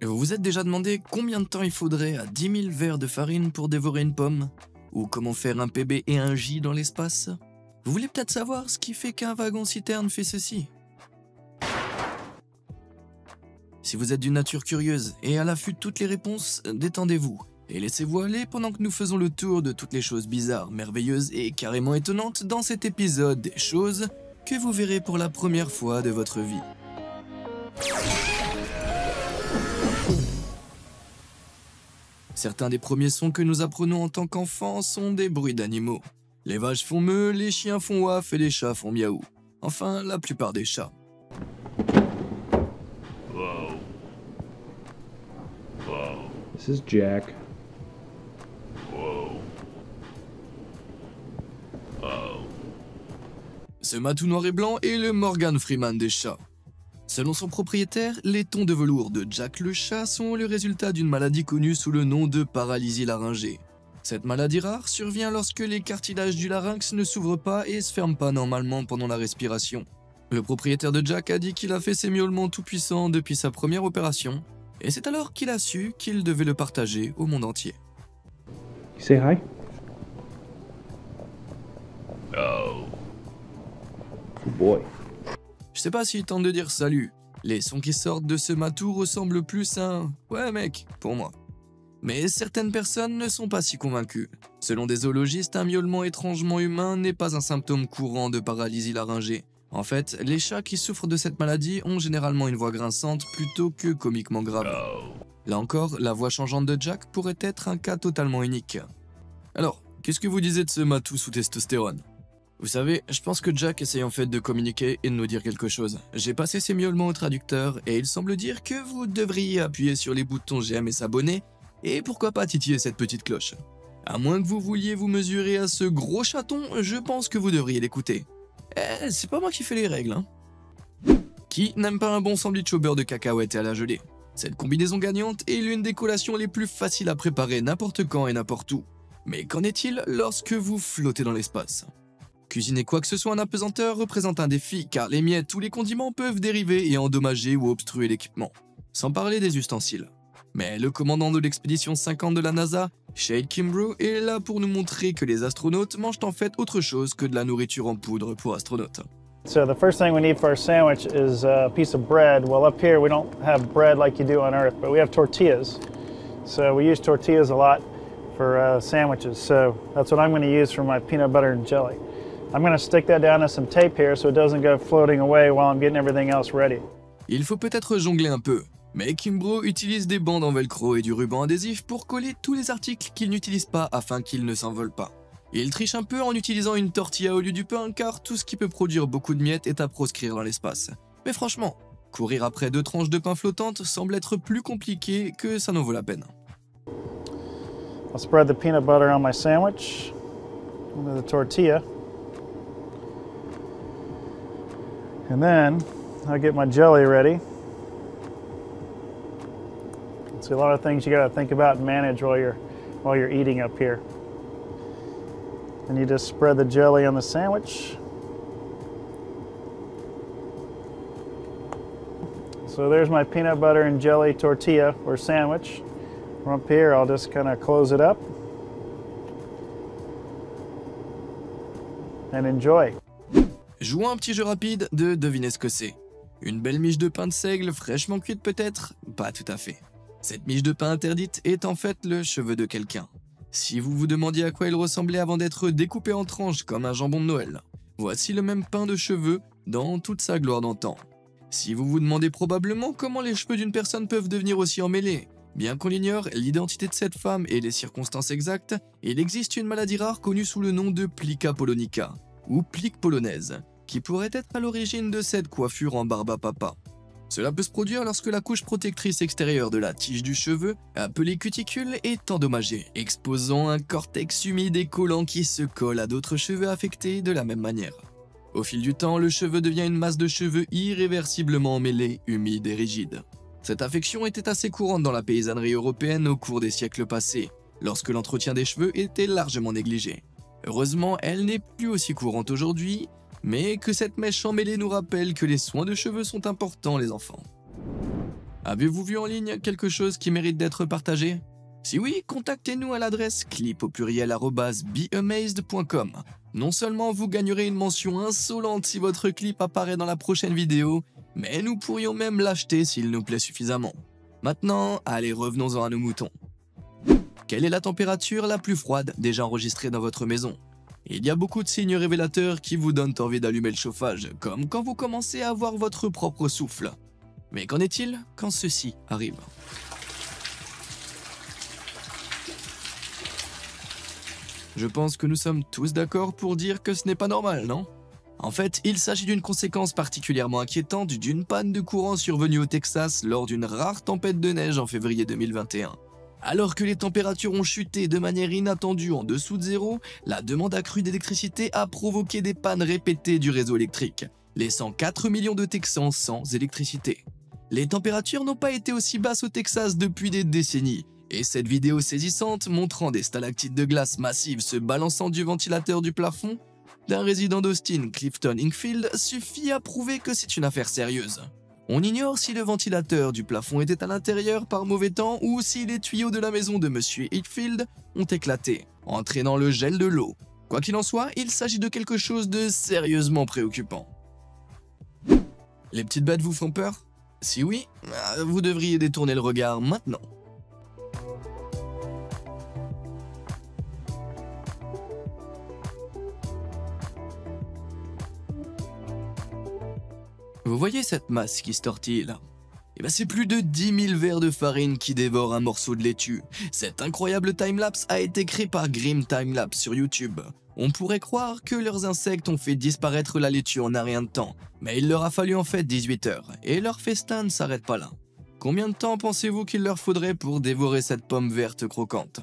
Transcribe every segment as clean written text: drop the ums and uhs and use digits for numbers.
Vous vous êtes déjà demandé combien de temps il faudrait à 10 000 verres de farine pour dévorer une pomme? Ou comment faire un PB et un J dans l'espace? Vous voulez peut-être savoir ce qui fait qu'un wagon-citerne fait ceci? Si vous êtes d'une nature curieuse et à l'affût de toutes les réponses, détendez-vous et laissez-vous aller pendant que nous faisons le tour de toutes les choses bizarres, merveilleuses et carrément étonnantes dans cet épisode des choses que vous verrez pour la première fois de votre vie. Certains des premiers sons que nous apprenons en tant qu'enfants sont des bruits d'animaux. Les vaches font meuh, les chiens font waf et les chats font miaou. Enfin, la plupart des chats. This is Jack. Ce matou noir et blanc est le Morgan Freeman des chats. Selon son propriétaire, les tons de velours de Jack le chat sont le résultat d'une maladie connue sous le nom de paralysie laryngée. Cette maladie rare survient lorsque les cartilages du larynx ne s'ouvrent pas et se ferment pas normalement pendant la respiration. Le propriétaire de Jack a dit qu'il a fait ses miaulements tout puissants depuis sa première opération, et c'est alors qu'il a su qu'il devait le partager au monde entier. You say hi? Good boy. Je sais pas s'il tente de dire salut. Les sons qui sortent de ce matou ressemblent plus à un « ouais mec » pour moi. Mais certaines personnes ne sont pas si convaincues. Selon des zoologistes, un miaulement étrangement humain n'est pas un symptôme courant de paralysie laryngée. En fait, les chats qui souffrent de cette maladie ont généralement une voix grinçante plutôt que comiquement grave. Là encore, la voix changeante de Jack pourrait être un cas totalement unique. Alors, qu'est-ce que vous disiez de ce matou sous testostérone? Vous savez, je pense que Jack essaye en fait de communiquer et de nous dire quelque chose. J'ai passé ses miaulements au traducteur et il semble dire que vous devriez appuyer sur les boutons j'aime et s'abonner et pourquoi pas titiller cette petite cloche. À moins que vous vouliez vous mesurer à ce gros chaton, je pense que vous devriez l'écouter. C'est pas moi qui fais les règles, hein. Qui n'aime pas un bon sandwich au beurre de cacahuète et à la gelée? Cette combinaison gagnante est l'une des collations les plus faciles à préparer n'importe quand et n'importe où. Mais qu'en est-il lorsque vous flottez dans l'espace? Cuisiner quoi que ce soit en apesanteur représente un défi car les miettes ou les condiments peuvent dériver et endommager ou obstruer l'équipement. Sans parler des ustensiles. Mais le commandant de l'expédition 50 de la NASA, Shane Kimbrough, est là pour nous montrer que les astronautes mangent en fait autre chose que de la nourriture en poudre pour astronautes. So the first thing we need for our sandwich is a piece of bread. Well, up here we don't have bread like you do on Earth, but we have tortillas. So we use tortillas a lot for sandwiches. So that's what I'm going to use for my peanut butter and jelly. I'm going to stick that down to some tape here so it doesn't go floating away while I'm getting everything else ready. Il faut peut-être jongler un peu, mais Kimbrough utilise des bandes en velcro et du ruban adhésif pour coller tous les articles qu'il n'utilise pas afin qu'ils ne s'envolent pas. Il triche un peu en utilisant une tortilla au lieu du pain car tout ce qui peut produire beaucoup de miettes est à proscrire dans l'espace. Mais franchement, courir après 2 tranches de pain flottantes semble être plus compliqué que ça n'en vaut la peine. I'll spread the peanut butter on my sandwich into the tortilla. And then I'll get my jelly ready. See, a lot of things you got to think about and manage while you're eating up here. And you just spread the jelly on the sandwich. So there's my peanut butter and jelly tortilla or sandwich. From up here, I'll just kind of close it up and enjoy. Jouons un petit jeu rapide de deviner ce que c'est. Une belle miche de pain de seigle fraîchement cuite peut-être? Pas tout à fait. Cette miche de pain interdite est en fait le cheveu de quelqu'un. Si vous vous demandiez à quoi il ressemblait avant d'être découpé en tranches comme un jambon de Noël, voici le même pain de cheveux dans toute sa gloire d'antan. Si vous vous demandez probablement comment les cheveux d'une personne peuvent devenir aussi emmêlés, bien qu'on ignore l'identité de cette femme et les circonstances exactes, il existe une maladie rare connue sous le nom de plica polonica, ou plique polonaise, qui pourrait être à l'origine de cette coiffure en barbe à papa. Cela peut se produire lorsque la couche protectrice extérieure de la tige du cheveu, appelée cuticule, est endommagée, exposant un cortex humide et collant qui se colle à d'autres cheveux affectés de la même manière. Au fil du temps, le cheveu devient une masse de cheveux irréversiblement emmêlée, humide et rigide. Cette affection était assez courante dans la paysannerie européenne au cours des siècles passés, lorsque l'entretien des cheveux était largement négligé. Heureusement, elle n'est plus aussi courante aujourd'hui, mais que cette mèche emmêlée nous rappelle que les soins de cheveux sont importants, les enfants. Avez-vous vu en ligne quelque chose qui mérite d'être partagé? Si oui, contactez-nous à l'adresse clip@beamazed.com. Non seulement vous gagnerez une mention insolente si votre clip apparaît dans la prochaine vidéo, mais nous pourrions même l'acheter s'il nous plaît suffisamment. Maintenant, allez, revenons-en à nos moutons. Quelle est la température la plus froide déjà enregistrée dans votre maison? Il y a beaucoup de signes révélateurs qui vous donnent envie d'allumer le chauffage, comme quand vous commencez à avoir votre propre souffle. Mais qu'en est-il quand ceci arrive? Je pense que nous sommes tous d'accord pour dire que ce n'est pas normal, non? En fait, il s'agit d'une conséquence particulièrement inquiétante d'une panne de courant survenue au Texas lors d'une rare tempête de neige en février 2021. Alors que les températures ont chuté de manière inattendue en dessous de zéro, la demande accrue d'électricité a provoqué des pannes répétées du réseau électrique, laissant 4 millions de Texans sans électricité. Les températures n'ont pas été aussi basses au Texas depuis des décennies, et cette vidéo saisissante montrant des stalactites de glace massives se balançant du ventilateur du plafond d'un résident d'Austin, Clifton Inkfield, suffit à prouver que c'est une affaire sérieuse. On ignore si le ventilateur du plafond était à l'intérieur par mauvais temps ou si les tuyaux de la maison de Monsieur Inkfield ont éclaté, entraînant le gel de l'eau. Quoi qu'il en soit, il s'agit de quelque chose de sérieusement préoccupant. Les petites bêtes vous font peur? Si oui, vous devriez détourner le regard maintenant. Vous voyez cette masse qui se tortille là? Eh ben c'est plus de 10 000 verres de farine qui dévorent un morceau de laitue. Cet incroyable timelapse a été créé par Grim Timelapse sur YouTube. On pourrait croire que leurs insectes ont fait disparaître la laitue en un rien de temps, mais il leur a fallu en fait 18 heures, et leur festin ne s'arrête pas là. Combien de temps pensez-vous qu'il leur faudrait pour dévorer cette pomme verte croquante?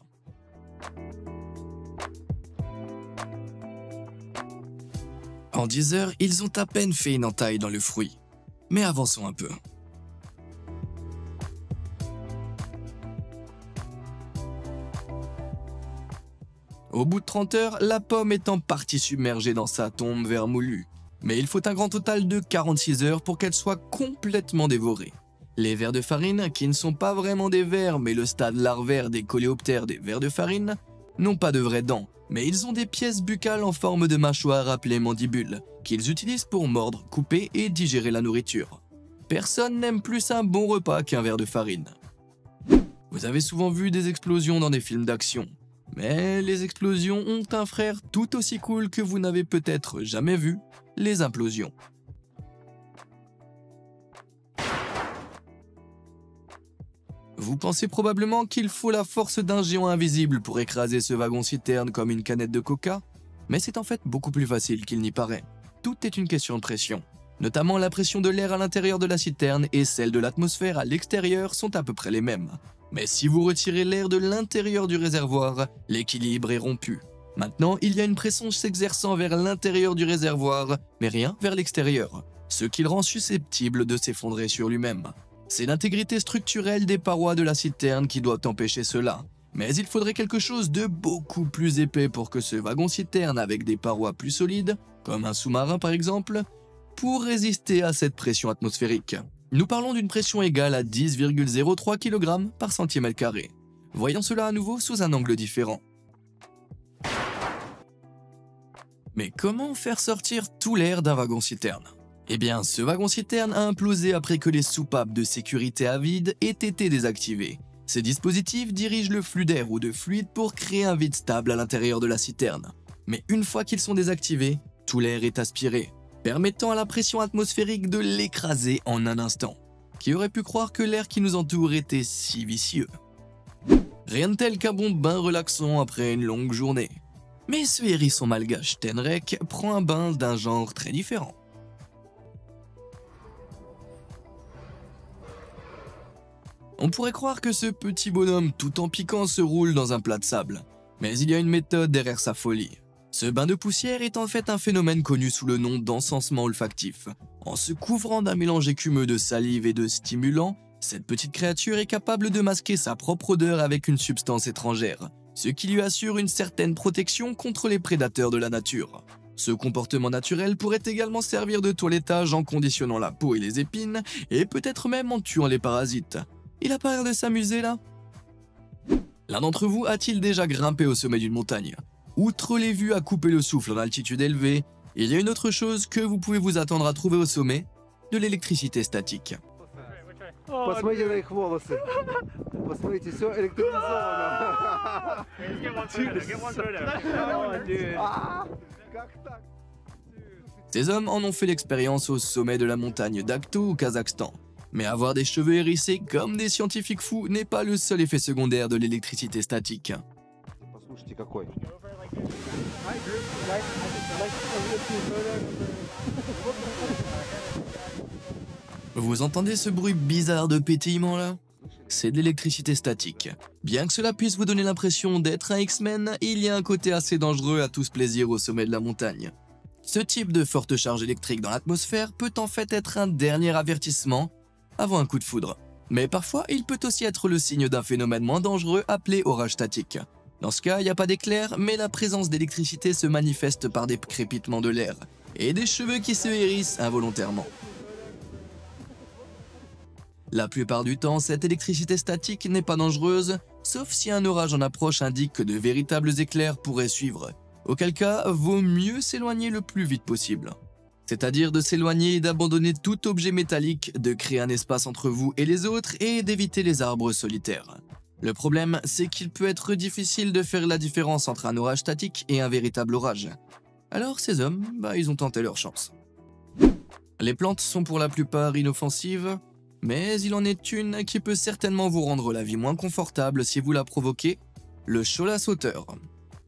En 10 heures, ils ont à peine fait une entaille dans le fruit. Mais avançons un peu. Au bout de 30 heures, la pomme est en partie submergée dans sa tombe vermoulue. Mais il faut un grand total de 46 heures pour qu'elle soit complètement dévorée. Les vers de farine, qui ne sont pas vraiment des vers mais le stade larvaire des coléoptères des vers de farine, n'ont pas de vraies dents, mais ils ont des pièces buccales en forme de mâchoire appelées mandibules, qu'ils utilisent pour mordre, couper et digérer la nourriture. Personne n'aime plus un bon repas qu'un ver de farine. Vous avez souvent vu des explosions dans des films d'action, mais les explosions ont un frère tout aussi cool que vous n'avez peut-être jamais vu, les implosions. Vous pensez probablement qu'il faut la force d'un géant invisible pour écraser ce wagon-citerne comme une canette de coca, mais c'est en fait beaucoup plus facile qu'il n'y paraît. Tout est une question de pression. Notamment la pression de l'air à l'intérieur de la citerne et celle de l'atmosphère à l'extérieur sont à peu près les mêmes. Mais si vous retirez l'air de l'intérieur du réservoir, l'équilibre est rompu. Maintenant, il y a une pression s'exerçant vers l'intérieur du réservoir, mais rien vers l'extérieur, ce qui le rend susceptible de s'effondrer sur lui-même. C'est l'intégrité structurelle des parois de la citerne qui doit empêcher cela. Mais il faudrait quelque chose de beaucoup plus épais pour que ce wagon-citerne avec des parois plus solides, comme un sous-marin par exemple, pour résister à cette pression atmosphérique. Nous parlons d'une pression égale à 10,03 kg par centimètre carré. Voyons cela à nouveau sous un angle différent. Mais comment faire sortir tout l'air d'un wagon-citerne ? Eh bien, ce wagon-citerne a implosé après que les soupapes de sécurité à vide aient été désactivées. Ces dispositifs dirigent le flux d'air ou de fluide pour créer un vide stable à l'intérieur de la citerne. Mais une fois qu'ils sont désactivés, tout l'air est aspiré, permettant à la pression atmosphérique de l'écraser en un instant. Qui aurait pu croire que l'air qui nous entoure était si vicieux? Rien de tel qu'un bon bain relaxant après une longue journée. Mais ce hérisson malgache Tenrek prend un bain d'un genre très différent. On pourrait croire que ce petit bonhomme tout en piquant se roule dans un plat de sable, mais il y a une méthode derrière sa folie. Ce bain de poussière est en fait un phénomène connu sous le nom d'encensement olfactif. En se couvrant d'un mélange écumeux de salive et de stimulants, cette petite créature est capable de masquer sa propre odeur avec une substance étrangère, ce qui lui assure une certaine protection contre les prédateurs de la nature. Ce comportement naturel pourrait également servir de toilettage en conditionnant la peau et les épines, et peut-être même en tuant les parasites. Il a pas l'air de s'amuser là? L'un d'entre vous a-t-il déjà grimpé au sommet d'une montagne? Outre les vues à couper le souffle en altitude élevée, il y a une autre chose que vous pouvez vous attendre à trouver au sommet, de l'électricité statique. Посмотрите на их волосы. Посмотрите, все электризовано. Как так? Ces hommes en ont fait l'expérience au sommet de la montagne d'Akto au Kazakhstan. Mais avoir des cheveux hérissés comme des scientifiques fous n'est pas le seul effet secondaire de l'électricité statique. Послушайте, какой. Vous entendez ce bruit bizarre de pétillement là? C'est de l'électricité statique. Bien que cela puisse vous donner l'impression d'être un X-Men, il y a un côté assez dangereux à tout ce plaisir au sommet de la montagne. Ce type de forte charge électrique dans l'atmosphère peut en fait être un dernier avertissement avant un coup de foudre. Mais parfois, il peut aussi être le signe d'un phénomène moins dangereux appelé orage statique. Dans ce cas, il n'y a pas d'éclair, mais la présence d'électricité se manifeste par des crépitements de l'air et des cheveux qui se hérissent involontairement. La plupart du temps, cette électricité statique n'est pas dangereuse, sauf si un orage en approche indique que de véritables éclairs pourraient suivre, auquel cas, vaut mieux s'éloigner le plus vite possible. C'est-à-dire de s'éloigner et d'abandonner tout objet métallique, de créer un espace entre vous et les autres et d'éviter les arbres solitaires. Le problème, c'est qu'il peut être difficile de faire la différence entre un orage statique et un véritable orage. Alors ces hommes, ils ont tenté leur chance. Les plantes sont pour la plupart inoffensives, mais il en est une qui peut certainement vous rendre la vie moins confortable si vous la provoquez, le cholla sauteur.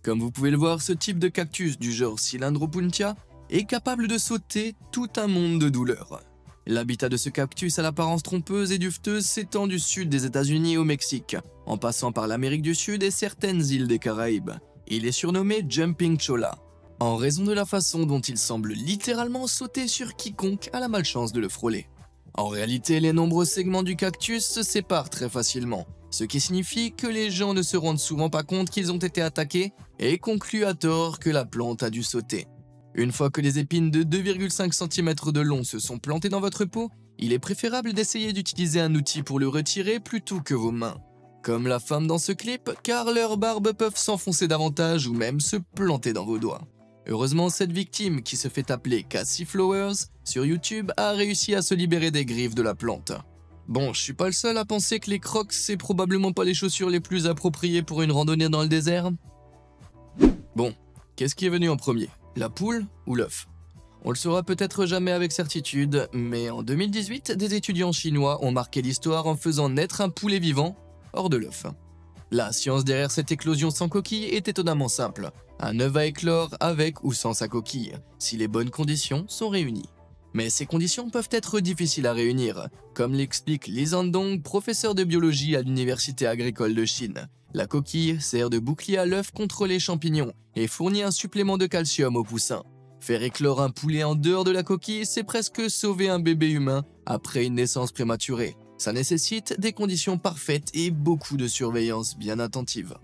Comme vous pouvez le voir, ce type de cactus du genre Cylindropuntia est capable de sauter tout un monde de douleurs. L'habitat de ce cactus à l'apparence trompeuse et duveteuse s'étend du sud des États-Unis au Mexique, en passant par l'Amérique du Sud et certaines îles des Caraïbes. Il est surnommé Jumping Cholla, en raison de la façon dont il semble littéralement sauter sur quiconque a la malchance de le frôler. En réalité, les nombreux segments du cactus se séparent très facilement, ce qui signifie que les gens ne se rendent souvent pas compte qu'ils ont été attaqués et concluent à tort que la plante a dû sauter. Une fois que les épines de 2,5 cm de long se sont plantées dans votre peau, il est préférable d'essayer d'utiliser un outil pour le retirer plutôt que vos mains. Comme la femme dans ce clip, car leurs barbes peuvent s'enfoncer davantage ou même se planter dans vos doigts. Heureusement, cette victime, qui se fait appeler Cassie Flowers sur YouTube, a réussi à se libérer des griffes de la plante. Bon, je suis pas le seul à penser que les Crocs, c'est probablement pas les chaussures les plus appropriées pour une randonnée dans le désert. Bon, qu'est-ce qui est venu en premier? La poule ou l'œuf? On le saura peut-être jamais avec certitude, mais en 2018, des étudiants chinois ont marqué l'histoire en faisant naître un poulet vivant hors de l'œuf. La science derrière cette éclosion sans coquille est étonnamment simple. Un œuf va éclore avec ou sans sa coquille, si les bonnes conditions sont réunies. Mais ces conditions peuvent être difficiles à réunir, comme l'explique Li Zandong, professeur de biologie à l'Université agricole de Chine. La coquille sert de bouclier à l'œuf contre les champignons et fournit un supplément de calcium au poussin. Faire éclore un poulet en dehors de la coquille, c'est presque sauver un bébé humain après une naissance prématurée. Ça nécessite des conditions parfaites et beaucoup de surveillance bien attentive.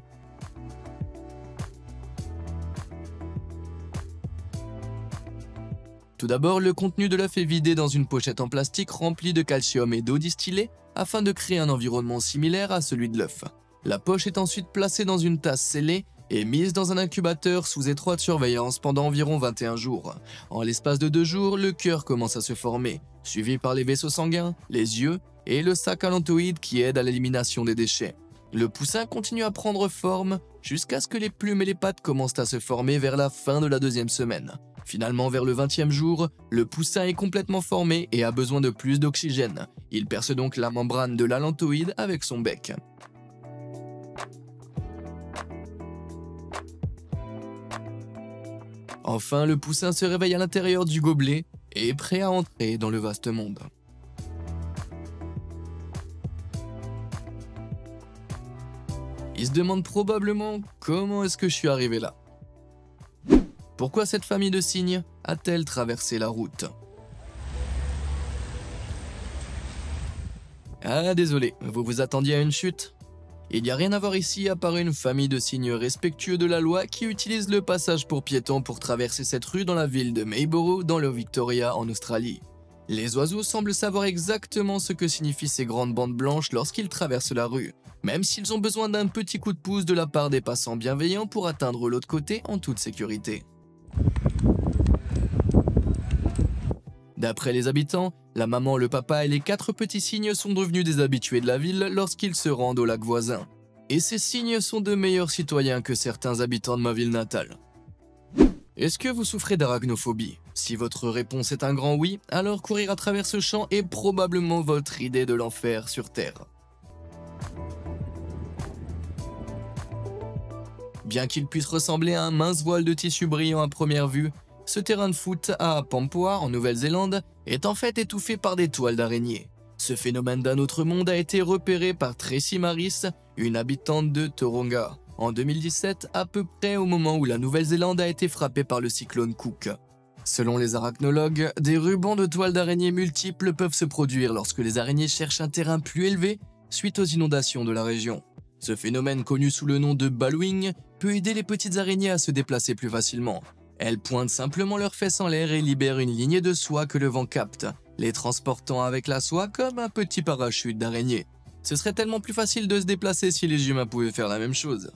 Tout d'abord, le contenu de l'œuf est vidé dans une pochette en plastique remplie de calcium et d'eau distillée afin de créer un environnement similaire à celui de l'œuf. La poche est ensuite placée dans une tasse scellée et mise dans un incubateur sous étroite surveillance pendant environ 21 jours. En l'espace de 2 jours, le cœur commence à se former, suivi par les vaisseaux sanguins, les yeux et le sac allantoïde qui aide à l'élimination des déchets. Le poussin continue à prendre forme jusqu'à ce que les plumes et les pattes commencent à se former vers la fin de la 2e semaine. Finalement, vers le 20e jour, le poussin est complètement formé et a besoin de plus d'oxygène. Il perce donc la membrane de l'allantoïde avec son bec. Enfin, le poussin se réveille à l'intérieur du gobelet et est prêt à entrer dans le vaste monde. Il se demande probablement comment est-ce que je suis arrivé là. Pourquoi cette famille de cygnes a-t-elle traversé la route? Ah désolé, vous vous attendiez à une chute? Il n'y a rien à voir ici à part une famille de cygnes respectueux de la loi qui utilisent le passage pour piétons pour traverser cette rue dans la ville de Mayborrow dans le Victoria en Australie. Les oiseaux semblent savoir exactement ce que signifient ces grandes bandes blanches lorsqu'ils traversent la rue, même s'ils ont besoin d'un petit coup de pouce de la part des passants bienveillants pour atteindre l'autre côté en toute sécurité. D'après les habitants, la maman, le papa et les 4 petits cygnes sont devenus des habitués de la ville lorsqu'ils se rendent au lac voisin. Et ces cygnes sont de meilleurs citoyens que certains habitants de ma ville natale. Est-ce que vous souffrez d'arachnophobie? Si votre réponse est un grand oui, alors courir à travers ce champ est probablement votre idée de l'enfer sur Terre. Bien qu'il puisse ressembler à un mince voile de tissu brillant à première vue, ce terrain de foot à Pampoa, en Nouvelle-Zélande, est en fait étouffé par des toiles d'araignées. Ce phénomène d'un autre monde a été repéré par Tracy Maris, une habitante de Tauranga, en 2017, à peu près au moment où la Nouvelle-Zélande a été frappée par le cyclone Cook. Selon les arachnologues, des rubans de toiles d'araignées multiples peuvent se produire lorsque les araignées cherchent un terrain plus élevé suite aux inondations de la région. Ce phénomène, connu sous le nom de ballowing, peut aider les petites araignées à se déplacer plus facilement. Elles pointent simplement leurs fesses en l'air et libèrent une lignée de soie que le vent capte, les transportant avec la soie comme un petit parachute d'araignée. Ce serait tellement plus facile de se déplacer si les humains pouvaient faire la même chose.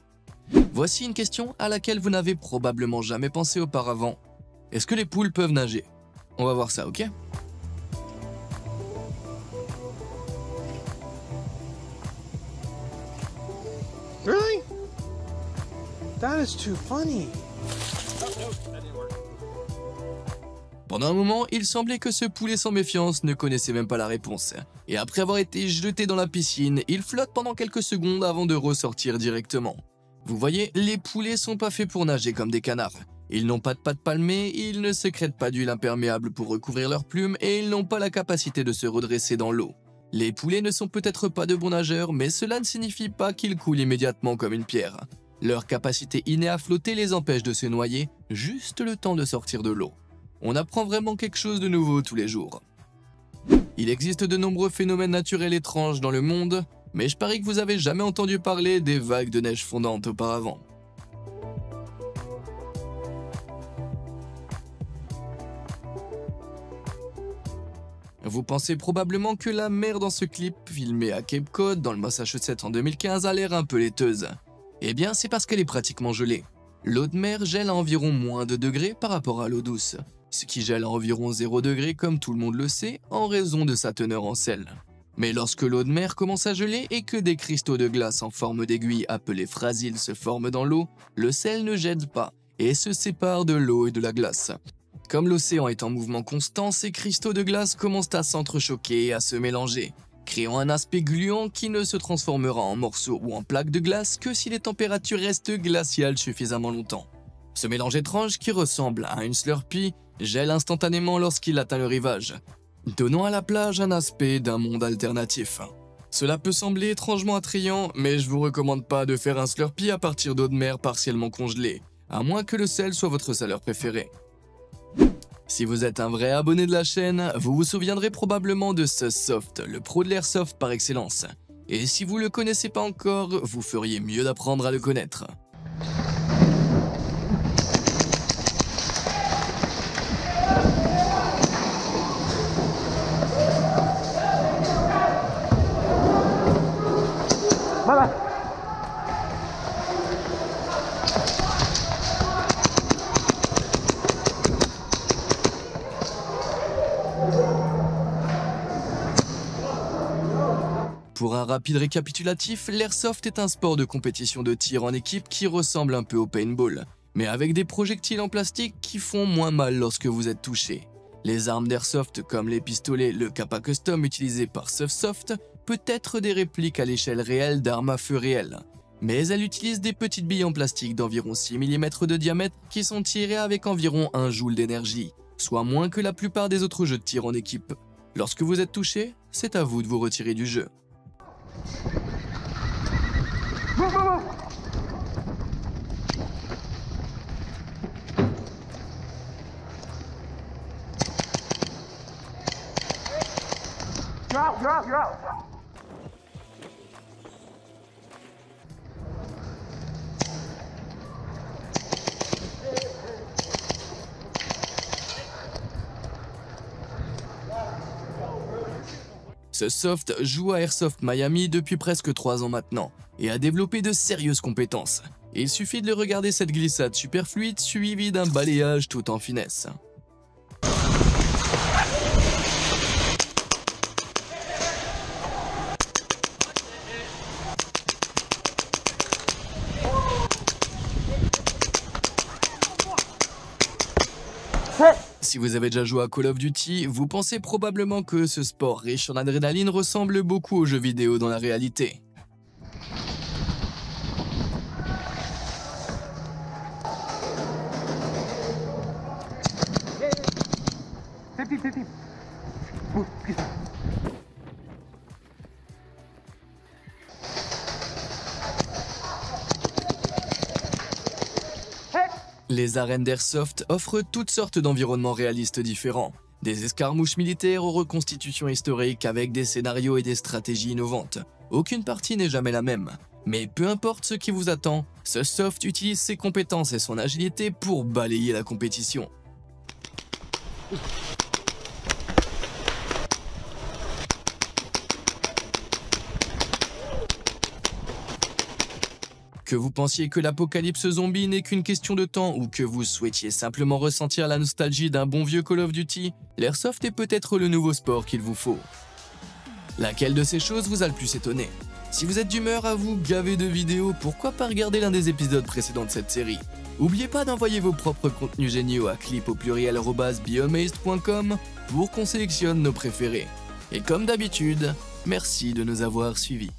Voici une question à laquelle vous n'avez probablement jamais pensé auparavant. Est-ce que les poules peuvent nager? On va voir ça, ok? Really? That is too funny. Pendant un moment, il semblait que ce poulet sans méfiance ne connaissait même pas la réponse. Et après avoir été jeté dans la piscine, il flotte pendant quelques secondes avant de ressortir directement. Vous voyez, les poulets sont pas faits pour nager comme des canards. Ils n'ont pas de pattes palmées, ils ne sécrètent pas d'huile imperméable pour recouvrir leurs plumes et ils n'ont pas la capacité de se redresser dans l'eau. Les poulets ne sont peut-être pas de bons nageurs, mais cela ne signifie pas qu'ils coulent immédiatement comme une pierre. Leur capacité innée à flotter les empêche de se noyer, juste le temps de sortir de l'eau. On apprend vraiment quelque chose de nouveau tous les jours. Il existe de nombreux phénomènes naturels étranges dans le monde, mais je parie que vous avez jamais entendu parler des vagues de neige fondante auparavant. Vous pensez probablement que la mer dans ce clip, filmé à Cape Cod, dans le Massachusetts en 2015, a l'air un peu laiteuse. Eh bien, c'est parce qu'elle est pratiquement gelée. L'eau de mer gèle à environ moins de degrés par rapport à l'eau douce, ce qui gèle à environ 0 degrés comme tout le monde le sait, en raison de sa teneur en sel. Mais lorsque l'eau de mer commence à geler et que des cristaux de glace en forme d'aiguille appelés fragiles se forment dans l'eau, le sel ne gèle pas et se sépare de l'eau et de la glace. Comme l'océan est en mouvement constant, ces cristaux de glace commencent à s'entrechoquer et à se mélanger, créant un aspect gluant qui ne se transformera en morceaux ou en plaques de glace que si les températures restent glaciales suffisamment longtemps. Ce mélange étrange qui ressemble à une Slurpee gèle instantanément lorsqu'il atteint le rivage, donnant à la plage un aspect d'un monde alternatif. Cela peut sembler étrangement attrayant, mais je vous recommande pas de faire un Slurpee à partir d'eau de mer partiellement congelée, à moins que le sel soit votre saveur préférée. Si vous êtes un vrai abonné de la chaîne, vous vous souviendrez probablement de SuzSoft, le pro de l'airsoft par excellence. Et si vous le connaissez pas encore, vous feriez mieux d'apprendre à le connaître. Pour un rapide récapitulatif, l'airsoft est un sport de compétition de tir en équipe qui ressemble un peu au paintball, mais avec des projectiles en plastique qui font moins mal lorsque vous êtes touché. Les armes d'airsoft comme les pistolets, le Kappa Custom utilisé par SuzSoft, peut être des répliques à l'échelle réelle d'armes à feu réelles. Mais elles utilisent des petites billes en plastique d'environ 6 mm de diamètre qui sont tirées avec environ 1 joule d'énergie, soit moins que la plupart des autres jeux de tir en équipe. Lorsque vous êtes touché, c'est à vous de vous retirer du jeu. Ce soft joue à Airsoft Miami depuis presque 3 ans maintenant et a développé de sérieuses compétences. Il suffit de le regarder cette glissade super fluide suivie d'un balayage tout en finesse. Si vous avez déjà joué à Call of Duty, vous pensez probablement que ce sport riche en adrénaline ressemble beaucoup aux jeux vidéo dans la réalité. Les arènes d'Airsoft offrent toutes sortes d'environnements réalistes différents. Des escarmouches militaires aux reconstitutions historiques avec des scénarios et des stratégies innovantes. Aucune partie n'est jamais la même. Mais peu importe ce qui vous attend, ce soft utilise ses compétences et son agilité pour balayer la compétition. Que vous pensiez que l'apocalypse zombie n'est qu'une question de temps ou que vous souhaitiez simplement ressentir la nostalgie d'un bon vieux Call of Duty, l'Airsoft est peut-être le nouveau sport qu'il vous faut. Laquelle de ces choses vous a le plus étonné? Si vous êtes d'humeur à vous gaver de vidéos, pourquoi pas regarder l'un des épisodes précédents de cette série? N'oubliez pas d'envoyer vos propres contenus géniaux à clip@beamazed.com pour qu'on sélectionne nos préférés. Et comme d'habitude, merci de nous avoir suivis.